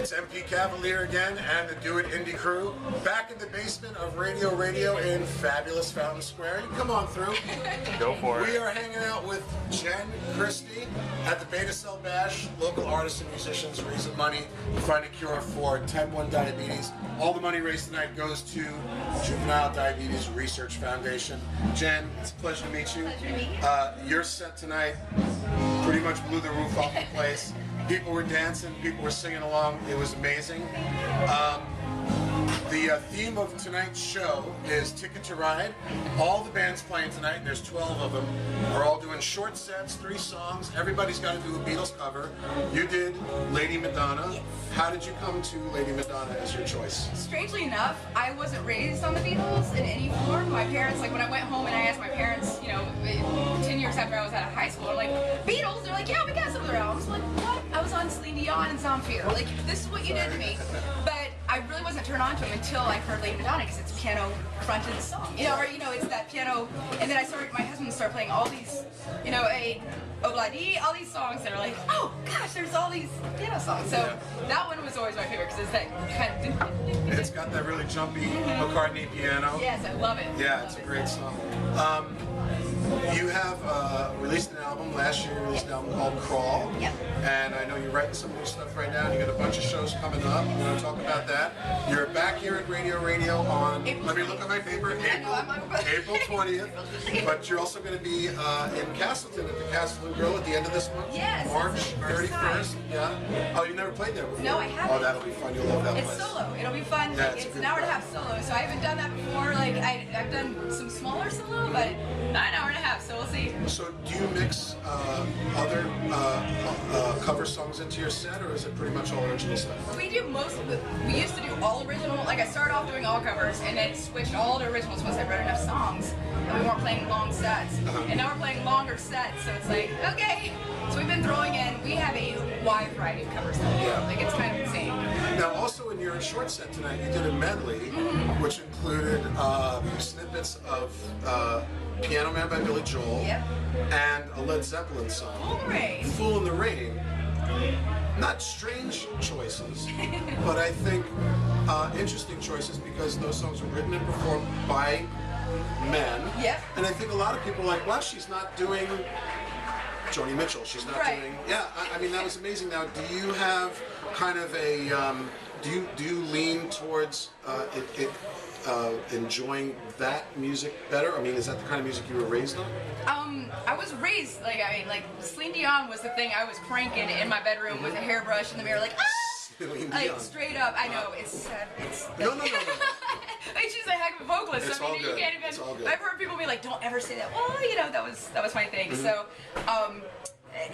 It's MP Cavalier again and the Do It Indie crew back in the basement of Radio in fabulous Fountain Square. You come on through. Go for it. We are hanging out with Jenn, Cristy at the Beta Cell Bash. Local artists and musicians raising money to find a cure for type 1 diabetes. All the money raised tonight goes to Juvenile Diabetes Research Foundation. Jenn, it's a pleasure to meet you. Pleasure to meet you. Your set tonight pretty much blew the roof off the place. People were dancing, people were singing along. It was amazing. The theme of tonight's show is Ticket to Ride. All the bands playing tonight, and there's 12 of them, are all doing short sets, 3 songs. Everybody's got to do a Beatles cover. You did Lady Madonna. Yes. How did you come to Lady Madonna as your choice? Strangely enough, I wasn't raised on the Beatles in any form. My parents, like when I went home and I asked my parents, you know, 10 years after I was out of high school, I'm like, Beatles? They're like, yeah, we got some of their albums. I'm like, what? I was on Celine Dion and Zamfir. Like, this is what you did to me. But I really wasn't turned on to them until I heard Lady Madonna because it's piano-fronted song. You know, or, you know, it's that piano. And then my husband started playing all these, you know, Obladi, all these songs that are like, oh gosh, there's all these piano songs. So that one was always my favorite because it's that kind of. It's got that really jumpy McCartney piano. Yes, I love it. Yeah, it's a great song. You have released an album last year. You released an album called Crawl. Yep. And I know you're writing some new stuff right now. You got a bunch of shows coming up. We're going to talk about that. You're back here at Radio on. Let me look at my paper. April 20th. But you're also going to be in Castleton at the Castle and Grill at the end of this month. Yes. March it's the first 31st. time. Yeah. Oh, you never played there before? No, I haven't. Oh, that'll be fun. You'll love that It's place. solo. It'll be fun. Yeah, it's a an good hour and a crowd. half solo, so I haven't done that before. Like I've done some smaller solo, but not an hour and a half. So we'll see. So do you mix other cover songs into your set, or is it pretty much all original stuff? We do most of it. We used to do all original. Like I started off doing all covers, and then switched all to originals once I wrote enough songs, and we weren't playing long sets. And now we're playing longer sets, so it's like okay. So we've been throwing in. We have a wide variety of covers. Like it's kind of insane. Now, also in your short set tonight, you did a medley, which included snippets of Piano Man by Billy Joel Yep. and a Led Zeppelin song, Fool in the Rain. Fool in the Rain. Not strange choices, but I think interesting choices because those songs were written and performed by men. Yep. And I think a lot of people are like, well, she's not doing Joni Mitchell. She's not Right. doing. Yeah, I mean that was amazing. Now, do you have kind of a? Do you lean towards enjoying that music better? I mean, is that the kind of music you were raised on? I was raised like Celine Dion was the thing I was cranking in my bedroom with a hairbrush in the mirror, like Celine like Dion. straight up. I know it's it's. No. Like she's a heck of a vocalist. It's I mean, all you good. can't even. It's all good. I've heard people be like, "Don't ever say that." Well, you know, that was my thing. So,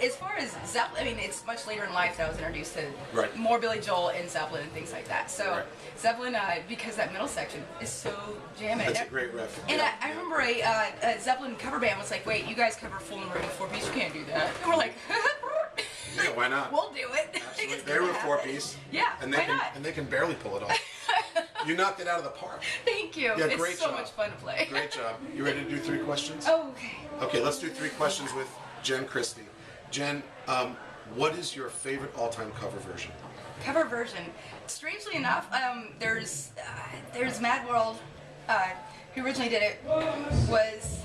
as far as Zeppelin, I mean, it's much later in life that I was introduced to Right. more Billy Joel and Zeppelin and things like that. So, Right. Zeppelin, because that middle section is so jamming. That's a great riff. And Yeah. I remember a Zeppelin cover band was like, "Wait, you guys cover Fool in the Rain 4-piece? You can't do that." And we're like, Yeah, why not? "We'll do it." Absolutely. It's They gonna were a happen. 4-piece. Yeah, and they why can not? and they can barely pull it off. You knocked it out of the park. Thank you. Yeah, it's great so job. much fun to play. Great job. You ready to do 3 questions? Oh, okay. Okay, let's do 3 questions with Jenn Cristy. Jenn, what is your favorite all-time cover version? Cover version. Strangely enough, there's Mad World, who originally did it, was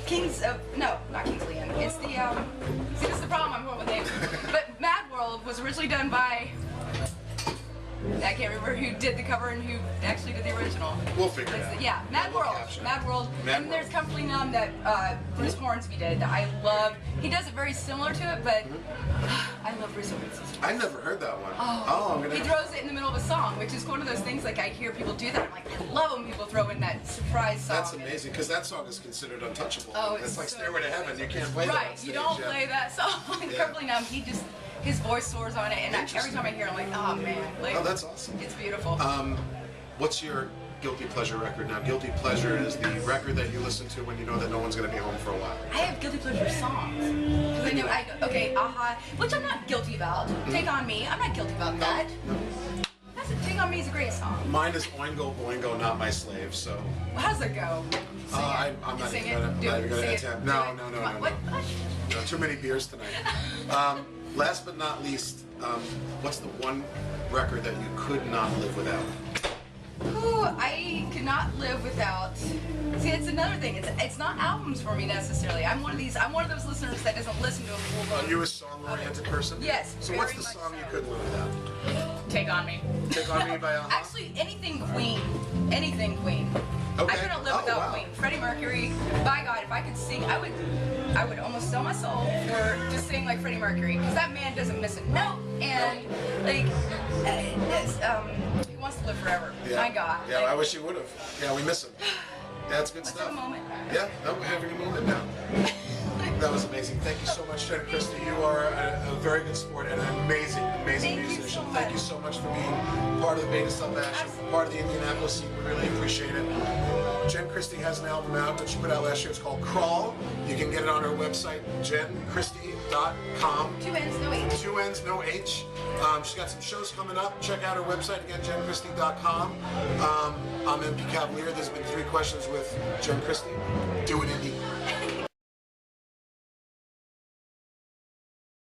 not Kings of Leon. It's the see, this is the problem I'm going with names. But Mad World was originally done by I can't remember who did the cover and who actually did the original. We'll figure it out. Yeah, Mad We'll World. capture it. Mad World. Mad And there's World. Comfortably Numb that Bruce Hornsby did that I love. He does it very similar to it, but I love Bruce Hornsby's. I've never heard that one. Oh, I'm gonna. he throws it in the middle of a song, which is one of those things like I hear people do that. I'm like, I love when people throw in that surprise song. That's amazing because that song is considered untouchable. Oh, it's like so Stairway to Heaven. You can't play that on right, stage. you don't yeah. play that song. Yeah. Comfortably Numb, his voice soars on it, and every Interesting. time I hear it, I'm like, oh man, like, Oh, that's awesome. it's beautiful. What's your guilty pleasure record? Now, guilty pleasure is the record that you listen to when you know that no one's going to be home for a while. I have guilty pleasure songs. 'Cause I know, okay, Aha, which I'm not guilty about. Take On Me, I'm not guilty about that. Take On Me is a great song. Mine is Oingo Boingo, Not My Slave. So How's it go? Sing it. I'm not Sing even it. going to Sing it. attempt. Do No, it. no, Come no, on. no, What? no. Too many beers tonight. Last but not least, what's the one record that you could not live without? Ooh, I could not live without. See, it's another thing. It's not albums for me necessarily. I'm one of those listeners that doesn't listen to a full. Are you a song-oriented person? Yes. So what's the very song much you so. couldn't live without? Take on Me. Take on Me by a-ha? Actually, anything Queen. Anything Queen. Okay. I couldn't live Oh, without wow. Queen. Freddie Mercury. By God, if I could sing, I would almost sell my soul for just singing like Freddie Mercury, because that man doesn't miss a note, and like, he wants to live forever. Yeah. My God. Yeah, Like, I wish you would have. Yeah, we miss him. That's good let's stuff. have a moment. Yeah, no, we're having a moment now. That was amazing. Thank you so much, Jenn and Cristy. You are a very good sport and an amazing Thank you musician. so Thank much. you so much for being part of the Beta Cell Bash, part of the Indianapolis scene. We really appreciate it. Jenn Cristy has an album out that she put out last year. It's called Crawl. You can get it on her website, jenncristy.com. 2 N's, no H. 2 N's, no H. She's got some shows coming up. Check out her website again, jenncristy.com. I'm MP Cavalier. There's been 3 questions with Jenn Cristy. Do it, Indy.